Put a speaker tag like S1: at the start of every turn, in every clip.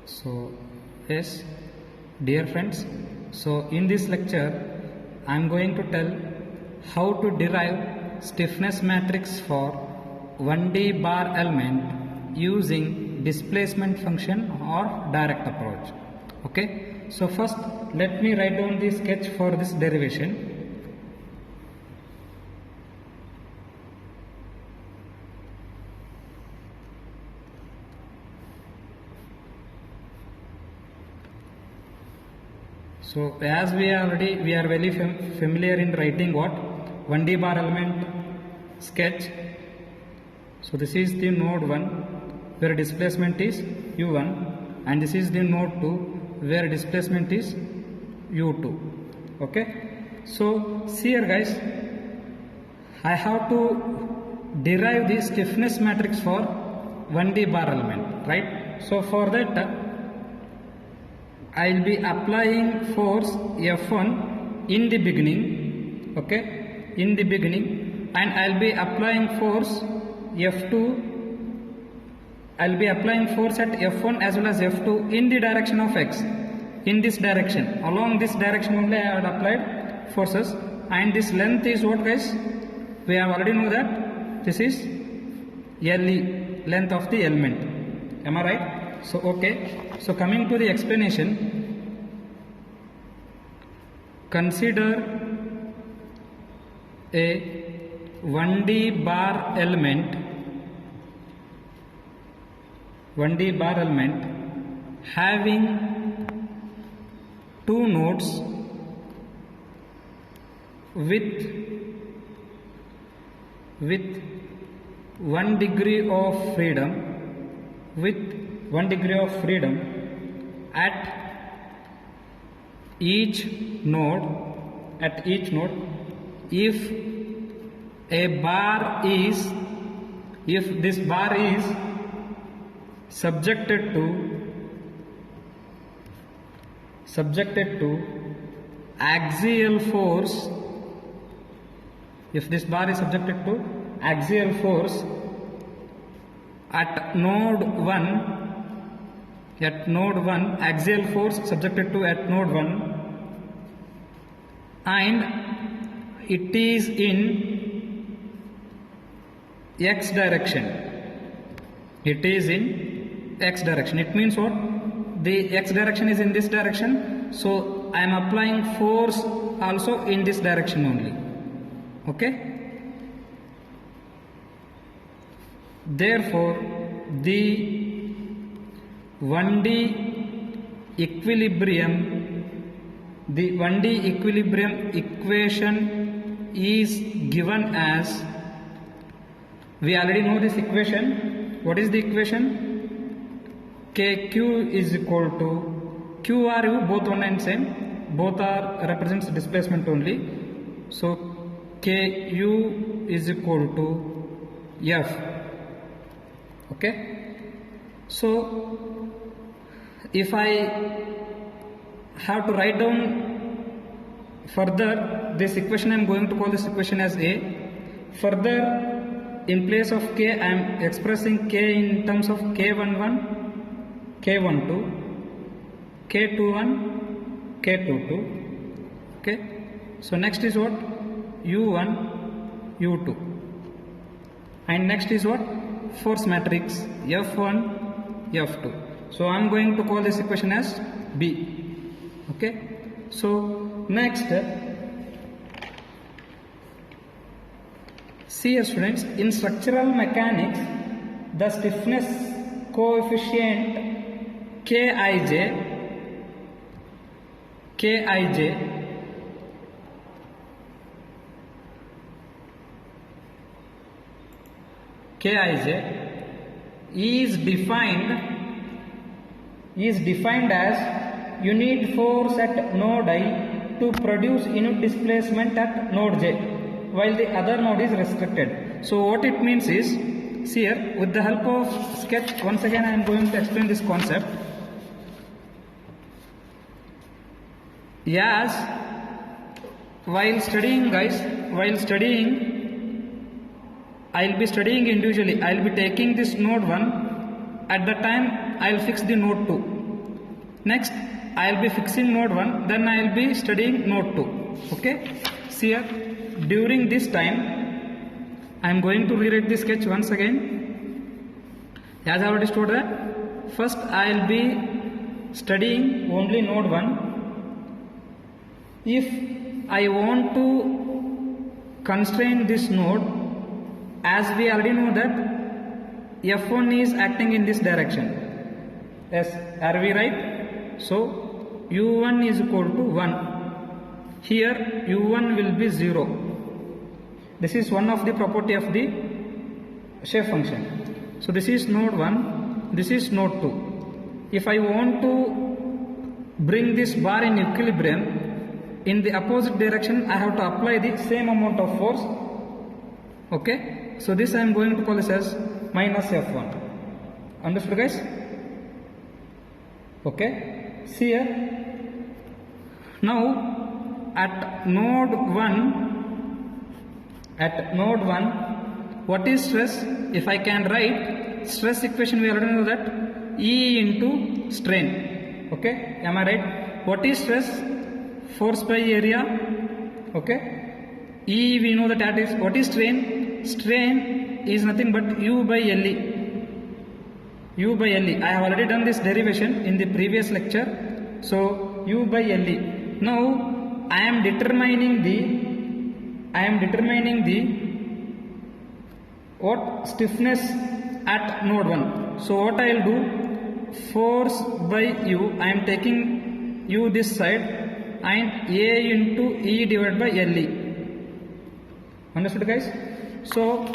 S1: So yes, dear friends, so in this lecture I am going to tell how to derive stiffness matrix for 1D bar element using displacement function or direct approach. Okay, so first let me write down the sketch for this derivation. So as we are very familiar in writing what 1D bar element sketch. So this is the node 1 where displacement is u1, and this is the node 2 where displacement is u2. Okay, so see here guys, I have to derive the stiffness matrix for 1D bar element, right? So for that I will be applying force F1 in the beginning, okay, in the beginning, and I will be applying force F2, I will be applying force at F1 as well as F2 in the direction of X, in this direction, along this direction only I have applied forces, and this length is what guys? We have already know that this is LE, length of the element, am I right? So okay, so coming to the explanation, consider a 1D bar element having two nodes with 1 degree of freedom, at each node, if this bar is subjected to axial force, at node 1, axial force subjected to at node 1, and it is in x direction. It means what? The x direction is in this direction, so I am applying force also in this direction only. Okay? Therefore, the 1D equilibrium equation is given as, we already know this equation. What is the equation? KQ is equal to Q R U, both one and same, both are represents displacement only. So KU is equal to F. Okay, so if I have to write down further this equation, I am going to call this equation as A. Further, in place of K, I am expressing K in terms of K11, K12, K21, K22. Okay, so next is what? U1, U2, and next is what? Force matrix F1, F2. So I am going to call this equation as B. Okay, so next, see here students, in structural mechanics the stiffness coefficient Kij is defined as unit force at node I to produce unit displacement at node J, while the other node is restricted. So what it means is, see here, with the help of sketch, once again I am going to explain this concept. Yes, while studying guys, I will be studying individually. I will be taking this node 1, at the time I will fix the node 2. Next, I will be fixing node 1, then I will be studying node 2. Okay. See here, during this time, I am going to rewrite the sketch once again. As I already told that, first I will be studying only node 1. If I want to constrain this node, as we already know that F1 is acting in this direction. Yes, are we right? So U1 is equal to 1. Here U1 will be 0. This is one of the property of the shape function. So this is node 1, this is node 2. If I want to bring this bar in equilibrium, in the opposite direction I have to apply the same amount of force. Okay, so this I am going to call this as minus F1. Understood, guys? Okay, see here. Now at node 1, what is stress? If I can write stress equation, we already know that E into strain. Okay, am I right? What is stress? Force by area. Okay, E we know that is. What is strain? Strain is nothing but U by LE. U by LE. I have already done this derivation in the previous lecture. So U by LE. Now I am determining the what stiffness at node 1. So what I will do, force by U, I am taking U this side, and A into E divided by LE. Understood, guys? So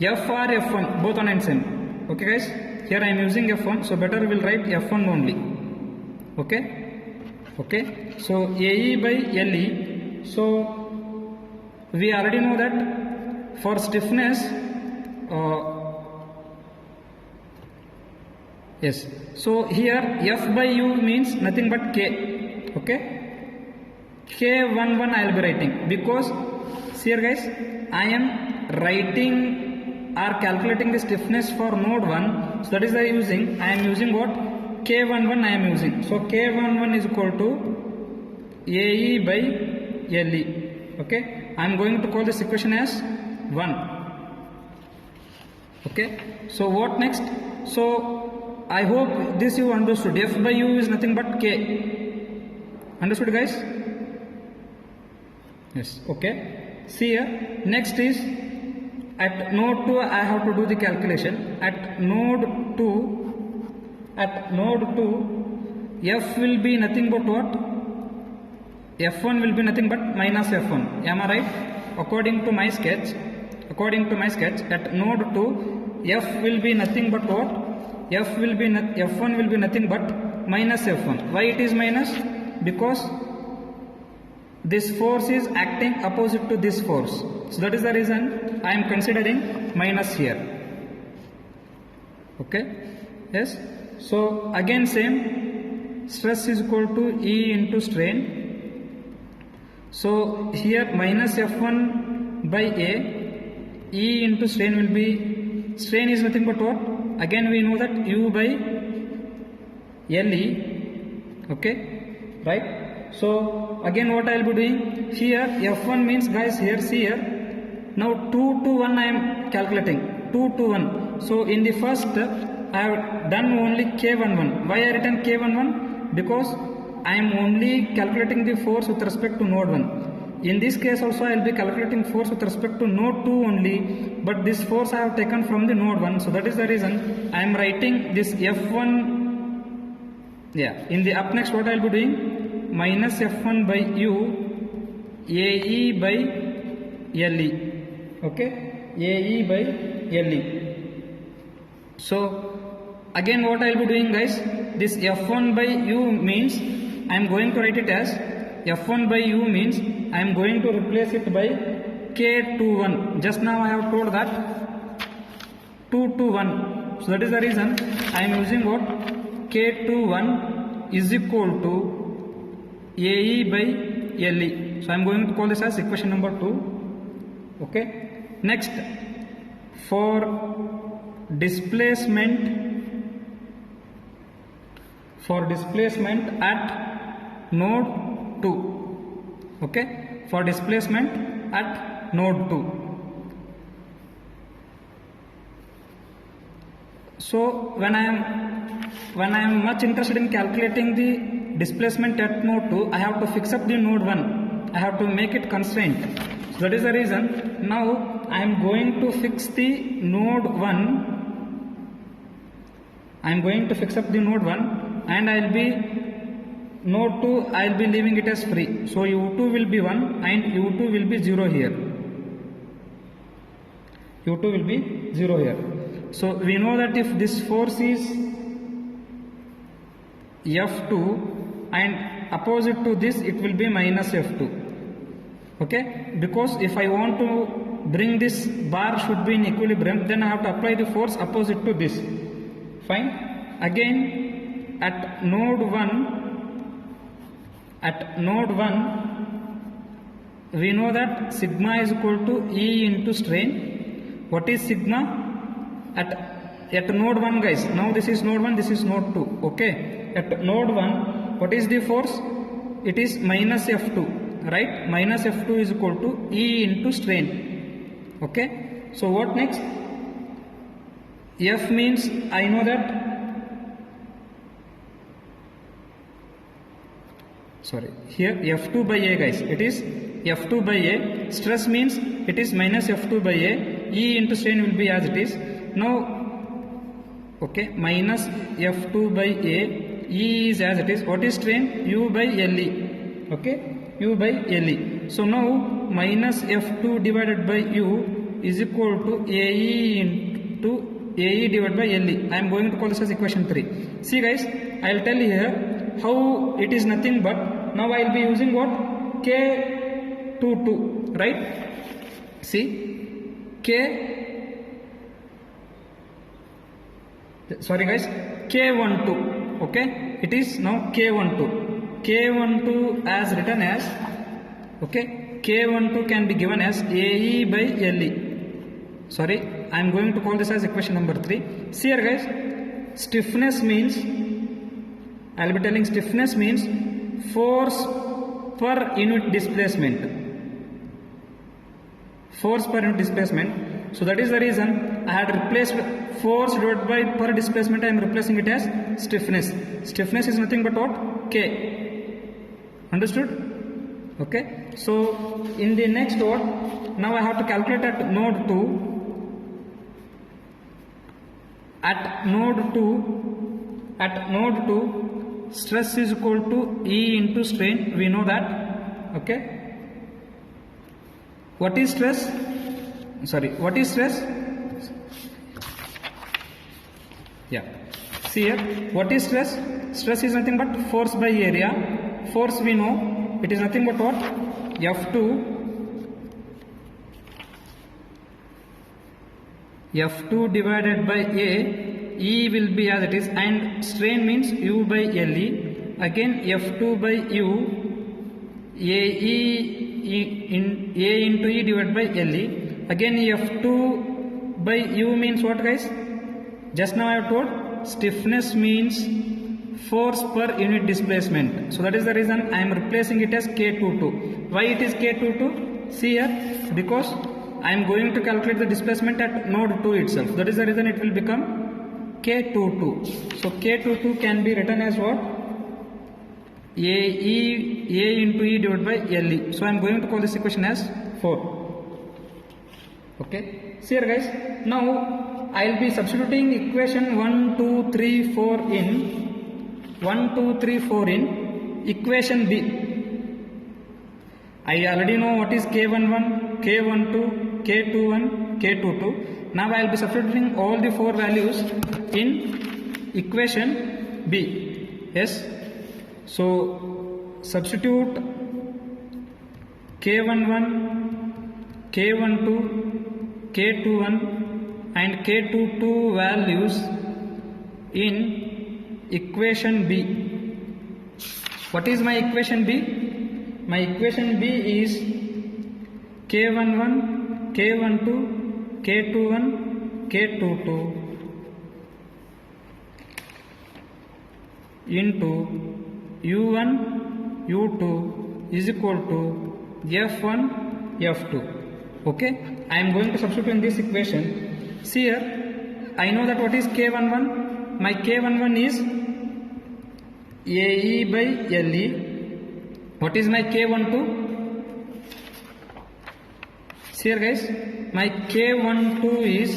S1: F or F1 both one and same. Okay, guys? Here I am using F1, so better we will write F1 only. Okay. So AE by LE. So we already know that for stiffness, yes. So here F by U means nothing but K. Okay, K11 I will be writing, because see here, guys, I am writing or calculating the stiffness for node 1. So that is I am using what? K11 I am using. So K11 is equal to AE by LE. Okay, I am going to call this equation as 1. Okay, so what next? So I hope this you understood. F by U is nothing but K. Understood, guys? Yes. Okay. See here. Next is at node 2 I have to do the calculation. At node 2, F will be nothing but what? F1 will be nothing but minus F1. Am I right? According to my sketch, at node 2, F will be nothing but what? F1 will be nothing but minus F1. Why it is minus? Because this force is acting opposite to this force. So that is the reason I am considering minus here. Okay. Yes. So again same, stress is equal to E into strain. So here minus F1 by A, E into strain will be, strain is nothing but what? Again we know that U by LE. Okay. Right? So again what I will be doing here, F1 means, guys, here see here, now 2 to 1 I am calculating, 2 to 1. So in the first I have done only K11. Why I written K11? Because I am only calculating the force with respect to node 1. In this case also I will be calculating force with respect to node 2 only, but this force I have taken from the node 1. So that is the reason I am writing this F1. Yeah, in the up next what I will be doing, minus F1 by U, AE by LE. Okay, AE by LE. So again what I will be doing, guys, this F1 by U means I am going to write it as F1 by U means I am going to replace it by K21. Just now I have told that 2 to 1. So that is the reason I am using what? K21 is equal to AE by LE. So I am going to call this as equation number 2. Okay. Next, for displacement for displacement at node 2. Okay, for displacement at node 2. So when I am much interested in calculating the displacement at node 2, I have to fix up the node 1. I have to make it constraint. So that is the reason now I am going to fix the node 1. I am going to fix up the node 1 and I will be node 2, I will be leaving it as free. So u2 will be 1 and u2 will be 0 here. u2 will be 0 here. So we know that if this force is F2 and opposite to this it will be minus F2. Okay, because if I want to bring this bar should be in equilibrium, then I have to apply the force opposite to this. Fine. Again at node 1 we know that sigma is equal to E into strain. What is sigma at node 1, guys? Now this is node 1, this is node 2. Okay, at node 1 what is the force? It is minus F2, right? Minus F2 is equal to E into strain. Okay, so what next? F means I know that, sorry, here F2 by A, guys, it is F2 by A. Stress means it is minus F2 by A. E into strain will be as it is. Now, okay, minus F2 by A, E is as it is. What is strain? U by LE. Okay, U by LE. So now minus F2 divided by U is equal to AE into AE divided by LE. I am going to call this as equation 3. See guys, I will tell you here how it is nothing but, now I will be using what? K22, right? See, K12, okay? It is now K12. K12 as written as, okay, K12 can be given as AE by LE. Sorry, I am going to call this as equation number 3. See here guys, stiffness means, I will be telling stiffness means force per unit displacement. Force per unit displacement. So that is the reason I had replaced force divided by per displacement. I am replacing it as stiffness. Stiffness is nothing but what? K. Understood? Okay. So in the next one, now I have to calculate at node 2. At node 2, stress is equal to E into strain. We know that. Okay. What is stress? Sorry, what is stress? Yeah. See here, what is stress? Stress is nothing but force by area. Force we know, it is nothing but what? F2 divided by A, E will be as it is, and strain means U by LE. Again F2 by U, A into E divided by LE. Again F2 by U means what guys? Just now I have told stiffness means force per unit displacement. So that is the reason I am replacing it as K22. Why it is K22? See here, because I am going to calculate the displacement at node 2 itself. That is the reason it will become K22. So K22 can be written as what? A into E divided by LE. So I am going to call this equation as 4. Okay. See here guys. Now I will be substituting equation 1, 2, 3, 4 in equation B. I already know what is K11, K12, K21, K22. Now I will be substituting all the 4 values in equation B. Yes. So substitute K11, K12, K21 and K22 values in equation B. What is my equation B? My equation B is K11, K12, K21, K22 into u1 u2 is equal to f1 f2. Okay, I am going to substitute in this equation. See here, I know that what is k11. My k11 is AE by LE. What is my k12? See here guys, my k12 is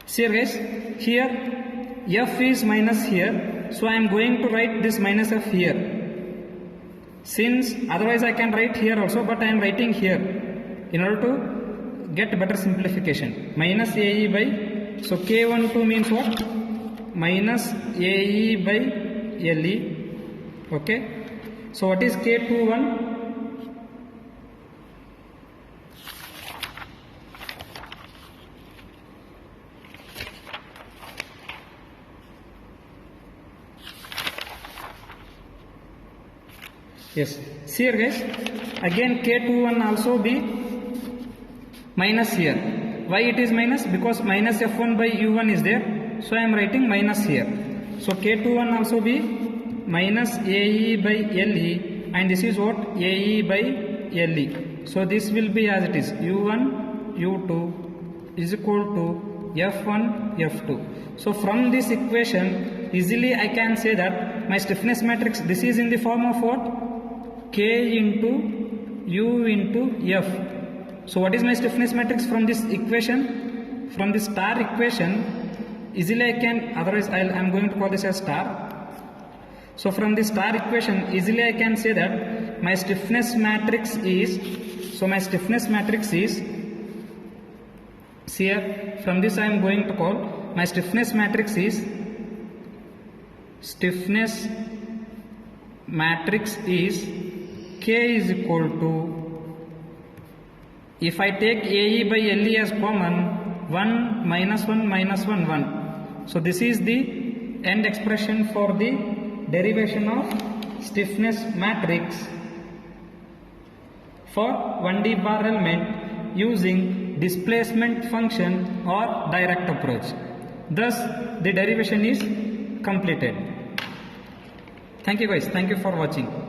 S1: see here guys, here f is minus here, so I am going to write this minus f here. Since otherwise I can write here also, but I am writing here in order to get better simplification. Minus AE by, so k12 means what? Minus AE by LE. Okay, so what is k21? Yes, see here guys, again k21 also be minus here. Why it is minus? Because minus f1 by u1 is there, so I am writing minus here. So k21 also be minus AE by LE, and this is what? AE by LE. So this will be as it is, u1 u2 is equal to f1 f2. So from this equation easily I can say that my stiffness matrix, this is in the form of what? K into U into F. So what is my stiffness matrix from this equation? From this star equation, easily I can, otherwise I am going to call this as star. So from this star equation, easily I can say that my stiffness matrix is, so my stiffness matrix is, see here, from this I am going to call, my stiffness matrix is, stiffness matrix is K is equal to, if I take AE by LE as common, 1 minus 1 minus 1 1. So this is the end expression for the derivation of stiffness matrix for 1D bar element using displacement function or direct approach. Thus the derivation is completed. Thank you guys, thank you for watching.